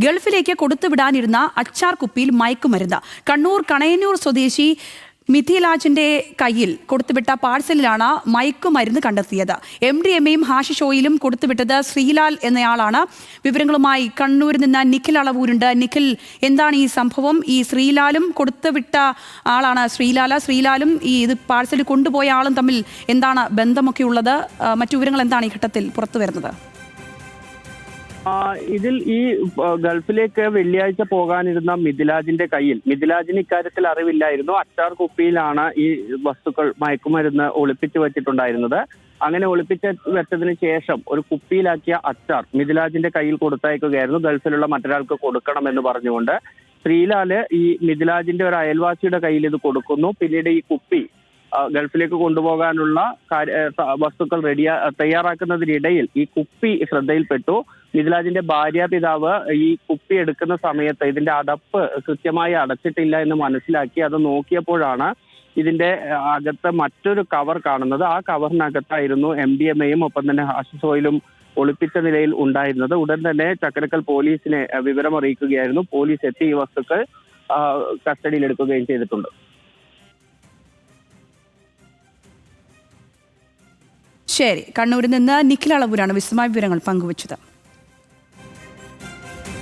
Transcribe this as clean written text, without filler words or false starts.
ഗൾഫിലേക്ക് കൊടുത്തുവിടാനിരുന്ന അച്ചാർ കുപ്പിയിൽ മയക്കുമരുന്ന്. കണ്ണൂർ കണയന്നൂർ സ്വദേശി മിഥിലാജിന്റെ കയ്യിൽ കൊടുത്തുവിട്ട പാഴ്സലിലാണ് മയക്കുമരുന്ന് കണ്ടെത്തിയത്. MDMAയും ഹാഷിഷ് ഓയിലും കൊടുത്തുവിട്ടത് ശ്രീലാൽ എന്നയാളാണ്. വിവരങ്ങളുമായി കണ്ണൂരിൽ നിന്ന് നിഖിൽ അളവൂരുണ്ട്. നിഖിൽ, എന്താണ് ഈ സംഭവം? ഈ ശ്രീലാലും കൊടുത്തുവിട്ട ആളാണ് ശ്രീലാലും ഈ ഇത് പാഴ്സൽ കൊണ്ടുപോയ ആളും തമ്മിൽ എന്താണ് ബന്ധമൊക്കെ ഉള്ളത്? മറ്റു വിവരങ്ങൾ എന്താണ് ഈ ഘട്ടത്തിൽ പുറത്തു വരുന്നത്? ഇതിൽ ഈ ഗൾഫിലേക്ക് വെള്ളിയാഴ്ച പോകാനിരുന്ന മിഥിലാജിന് ഇക്കാര്യത്തിൽ അറിവില്ലായിരുന്നു. അച്ചാർ കുപ്പിയിലാണ് ഈ വസ്തുക്കൾ മയക്കുമരുന്ന് ഒളിപ്പിച്ചു വെച്ചിട്ടുണ്ടായിരുന്നത്. അങ്ങനെ ഒളിപ്പിച്ച് വെച്ചതിന് ശേഷം ഒരു കുപ്പിയിലാക്കിയ അച്ചാർ മിഥിലാജിന്റെ കയ്യിൽ കൊടുത്തയക്കുകയായിരുന്നു. ഗൾഫിലുള്ള മറ്റൊരാൾക്ക് കൊടുക്കണമെന്ന് പറഞ്ഞുകൊണ്ട് ശ്രീലാല് ഈ മിഥിലാജിന്റെ ഒരു അയൽവാസിയുടെ കയ്യിൽ ഇത് കൊടുക്കുന്നു. പിന്നീട് ഈ കുപ്പി ഗൾഫിലേക്ക് കൊണ്ടുപോകാനുള്ള വസ്തുക്കൾ തയ്യാറാക്കുന്നതിനിടയിൽ ഈ കുപ്പി ശ്രദ്ധയിൽപ്പെട്ടു. മിഥിലാജിന്റെ ഭാര്യാപിതാവ് ഈ കുപ്പി എടുക്കുന്ന സമയത്ത് ഇതിന്റെ അടപ്പ് കൃത്യമായി അടച്ചിട്ടില്ല എന്ന് മനസ്സിലാക്കി അത് നോക്കിയപ്പോഴാണ് ഇതിന്റെ അകത്ത് മറ്റൊരു കവർ കാണുന്നത്. ആ കവറിനകത്തായിരുന്നു MDMAയും ഒപ്പം തന്നെ ഹാഷിഷ് ഓയിലും ഒളിപ്പിച്ച നിലയിൽ ഉണ്ടായിരുന്നത്. ഉടൻ തന്നെ ചക്കരക്കൽ പോലീസിനെ വിവരം അറിയിക്കുകയായിരുന്നു. പോലീസ് എത്തി ഈ വസ്തുക്കൾ കസ്റ്റഡിയിലെടുക്കുകയും ചെയ്തിട്ടുണ്ട്. ശരി, കണ്ണൂരിൽ നിന്ന് നിഖിൽ അളവൂരാണ് വിശദമായ വിവരങ്ങൾ പങ്കുവച്ചത്.